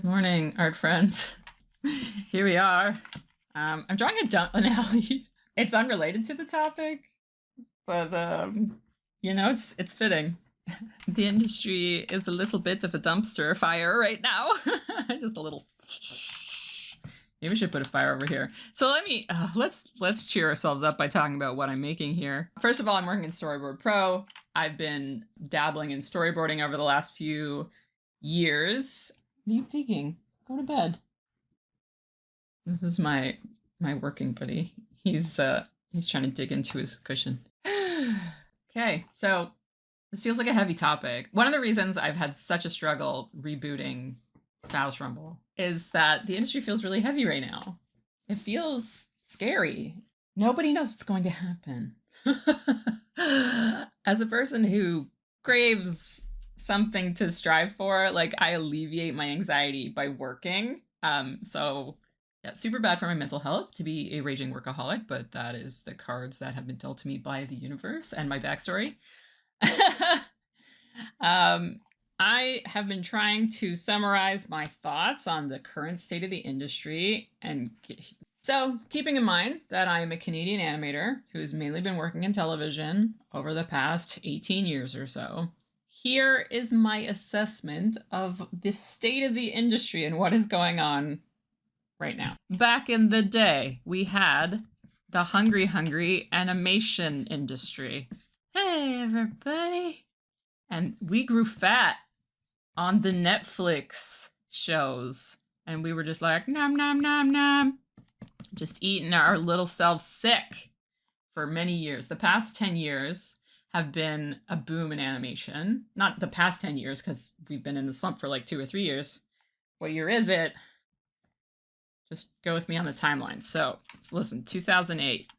Good morning, art friends. Here we are. I'm drawing an alley. It's unrelated to the topic, but you know, it's fitting. The industry is a little bit of a dumpster fire right now. Just a little. Maybe we should put a fire over here. So let's cheer ourselves up by talking about what I'm making here. First of all, I'm working in Storyboard Pro. I've been dabbling in storyboarding over the last few years. What are you digging? Go to bed. This is my working buddy. He's trying to dig into his cushion. Okay, so this feels like a heavy topic. One of the reasons I've had such a struggle rebooting Styles Rumble is that the industry feels really heavy right now. It feels scary. Nobody knows what's going to happen. As a person who craves something to strive for, like, I alleviate my anxiety by working. So yeah, super bad for my mental health to be a raging workaholic, but that is the cards that have been dealt to me by the universe and my backstory. I have been trying to summarize my thoughts on the current state of the industry, and so keeping in mind that I am a Canadian animator who's mainly been working in television over the past 18 years or so, here is my assessment of the state of the industry and what is going on right now. Back in the day, we had the hungry animation industry. Hey, everybody. And we grew fat on the Netflix shows. And we were just like, nom, nom, nom, nom. Just eating our little selves sick for many years. The past 10 years have been a boom in animation. Not the past 10 years, because we've been in the slump for like 2 or 3 years. What year is it? Just go with me on the timeline. So let's listen, 2008.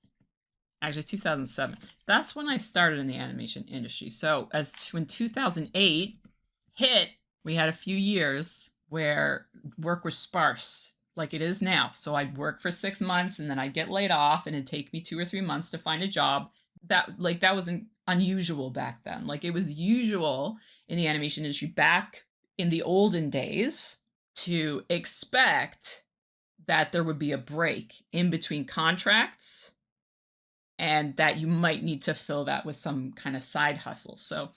Actually, 2007. That's when I started in the animation industry. So when 2008 hit, we had a few years where work was sparse, like it is now. So I'd work for 6 months and then I'd get laid off, and it'd take me 2 or 3 months to find a job. That wasn't unusual back then. Like, it was usual in the animation industry back in the olden days to expect that there would be a break in between contracts and that you might need to fill that with some kind of side hustle. So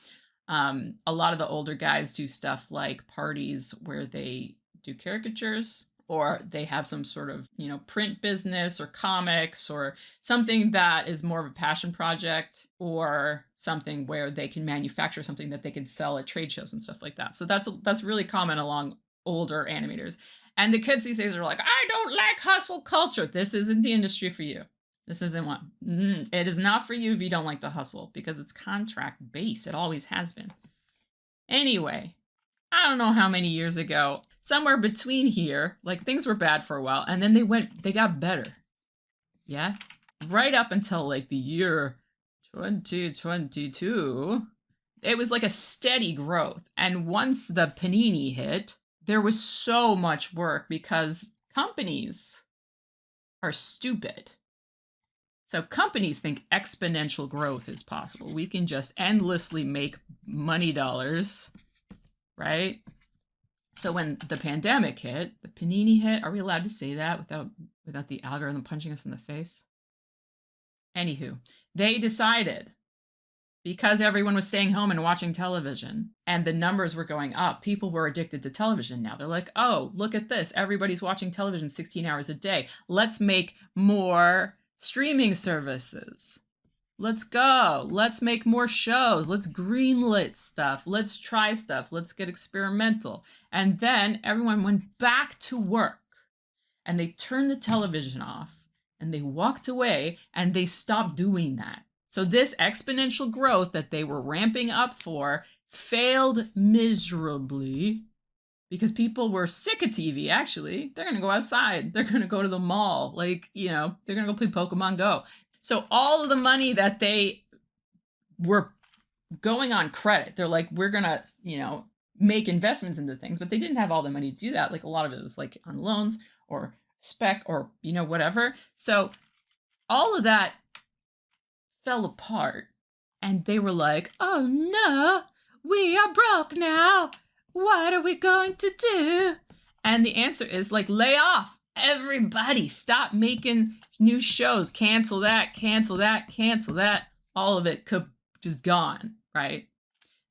a lot of the older guys do stuff like parties where they do caricatures, or they have some sort of, print business or comics or something that is more of a passion project, or something where they can manufacture something that they can sell at trade shows and stuff like that. So that's really common along older animators. And the kids these days are like, I don't like hustle culture. This isn't the industry for you. This isn't one. It is not for you if you don't like the hustle, because it's contract based. It always has been. Anyway, I don't know how many years ago, somewhere between here, like, things were bad for a while, and then they got better. Yeah? Right up until like the year 2022, it was like a steady growth. And once the panini hit, there was so much work because companies are stupid. So companies think exponential growth is possible. We can just endlessly make money dollars, right? So when the pandemic hit, the panini hit, are we allowed to say that without the algorithm punching us in the face? Anywho, they decided, because everyone was staying home and watching television and the numbers were going up, people were addicted to television now. They're like, oh, look at this. Everybody's watching television 16 hours a day. Let's make more streaming services. Let's go. Let's make more shows. Let's greenlit stuff. Let's try stuff. Let's get experimental. And then everyone went back to work and they turned the television off and they walked away and they stopped doing that. So this exponential growth that they were ramping up for failed miserably because people were sick of TV, actually. They're going to go outside. They're going to go to the mall. Like, they're going to go play Pokemon Go. So all of the money that they were going on credit, they're like, we're going to, make investments into things, but they didn't have all the money to do that. Like, a lot of it was like on loans or spec or, whatever. So all of that fell apart, and they were like, oh no, we are broke now. What are we going to do? And the answer is like, lay off. Everybody, stop making new shows. Cancel that, cancel that, cancel that. All of it could just gone, right?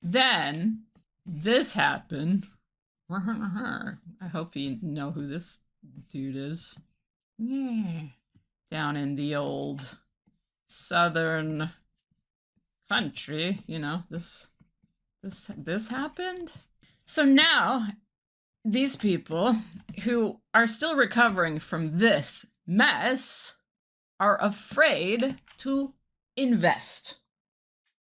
Then this happened. I hope you know who this dude is. Yeah. Down in the old southern country, you know, this happened. So now these people who are still recovering from this mess are afraid to invest.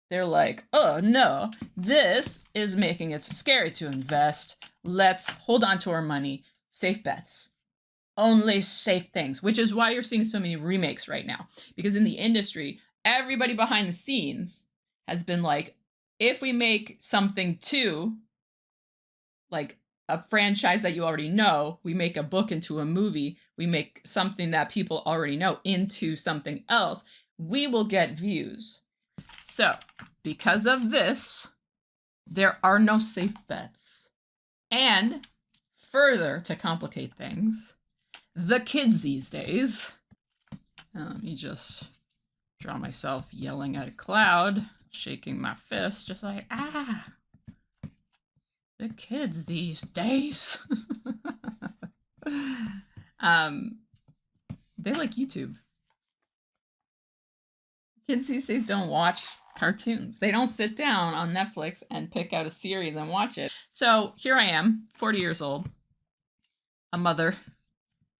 They're like, oh no, this is making it scary to invest. Let's hold on to our money. Safe bets. Only safe things, which is why you're seeing so many remakes right now. Because in the industry, everybody behind the scenes has been like, if we make something too, like a franchise that you already know, we make a book into a movie, we make something that people already know into something else, we will get views. So, because of this, there are no safe bets. And further to complicate things, the kids these days, let me just draw myself yelling at a cloud, shaking my fist, just like, the kids these days. They like YouTube. Kids these days don't watch cartoons. They don't sit down on Netflix and pick out a series and watch it. So here I am, 40 years old, a mother,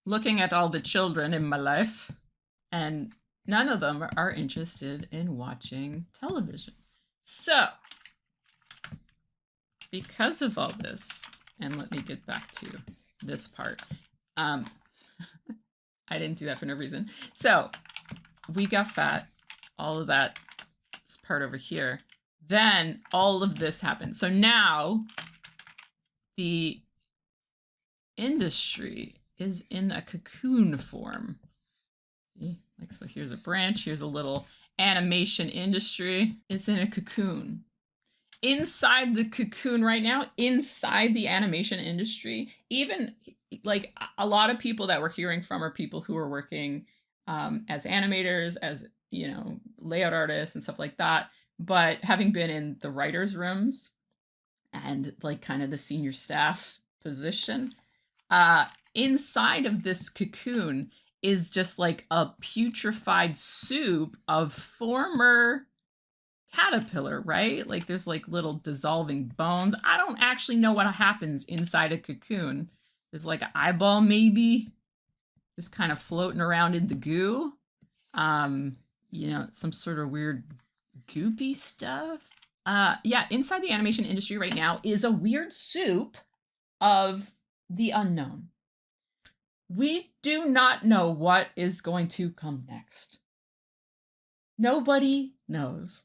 looking at all the children in my life, and none of them are interested in watching television. So, because of all this, and let me get back to this part. I didn't do that for no reason. So, we got fat. All of that is part over here. Then all of this happened. So now the industry is in a cocoon form. See, like, so here's a branch, here's a little animation industry. It's in a cocoon. Inside the cocoon right now, inside the animation industry, even like a lot of people that we're hearing from are people who are working as animators, as, you know, layout artists and stuff like that. But having been in the writers' rooms and like kind of the senior staff position, inside of this cocoon is just like a putrefied soup of former caterpillar, right? Like there's like little dissolving bones. I don't actually know what happens inside a cocoon. There's like an eyeball maybe just kind of floating around in the goo. You know, some sort of weird goopy stuff. Yeah, inside the animation industry right now is a weird soup of the unknown. We do not know what is going to come next. Nobody knows.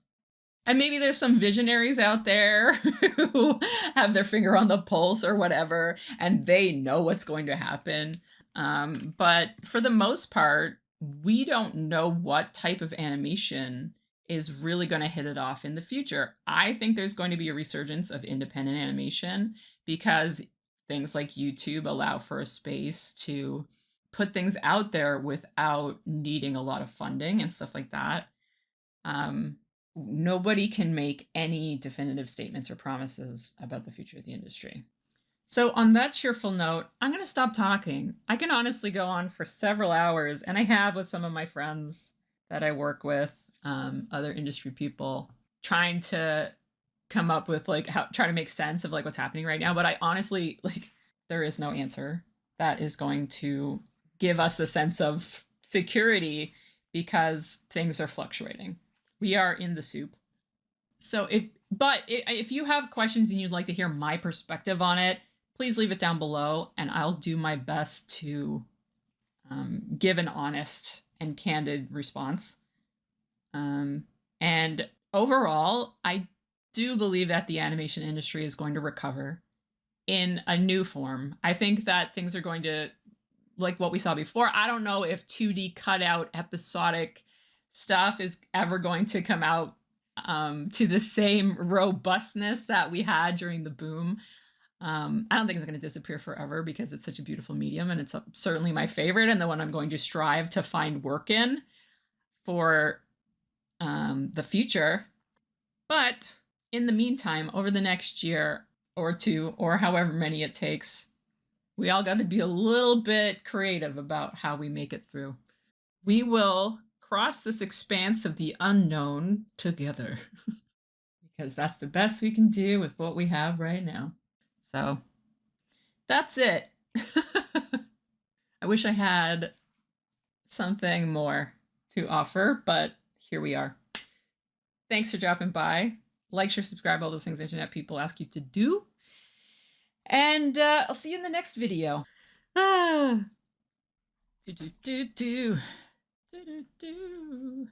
And maybe there's some visionaries out there who have their finger on the pulse or whatever, and they know what's going to happen. But for the most part, we don't know what type of animation is really going to hit it off in the future. I think there's going to be a resurgence of independent animation because things like YouTube allow for a space to put things out there without needing a lot of funding and stuff like that. Nobody can make any definitive statements or promises about the future of the industry. So on that cheerful note, I'm going to stop talking. I can honestly go on for several hours, and I have with some of my friends that I work with, other industry people, trying to come up with like try to make sense of like what's happening right now. But I honestly, like, there is no answer that is going to give us a sense of security because things are fluctuating. We are in the soup. So if you have questions and you'd like to hear my perspective on it, please leave it down below and I'll do my best to give an honest and candid response. And overall, I do believe that the animation industry is going to recover in a new form. I think that things are going to, like what we saw before, I don't know if 2D cutout episodic stuff is ever going to come out to the same robustness that we had during the boom. I don't think it's going to disappear forever because it's such a beautiful medium, and it's certainly my favorite and the one I'm going to strive to find work in for the future. But in the meantime, over the next year or two, or however many it takes, we all got to be a little bit creative about how we make it through. We will cross this expanse of the unknown together because that's the best we can do with what we have right now. So that's it. I wish I had something more to offer, but here we are. Thanks for dropping by. Like, share, subscribe, all those things internet people ask you to do. And I'll see you in the next video. Ah. Do, do, do, do. Do, do, do.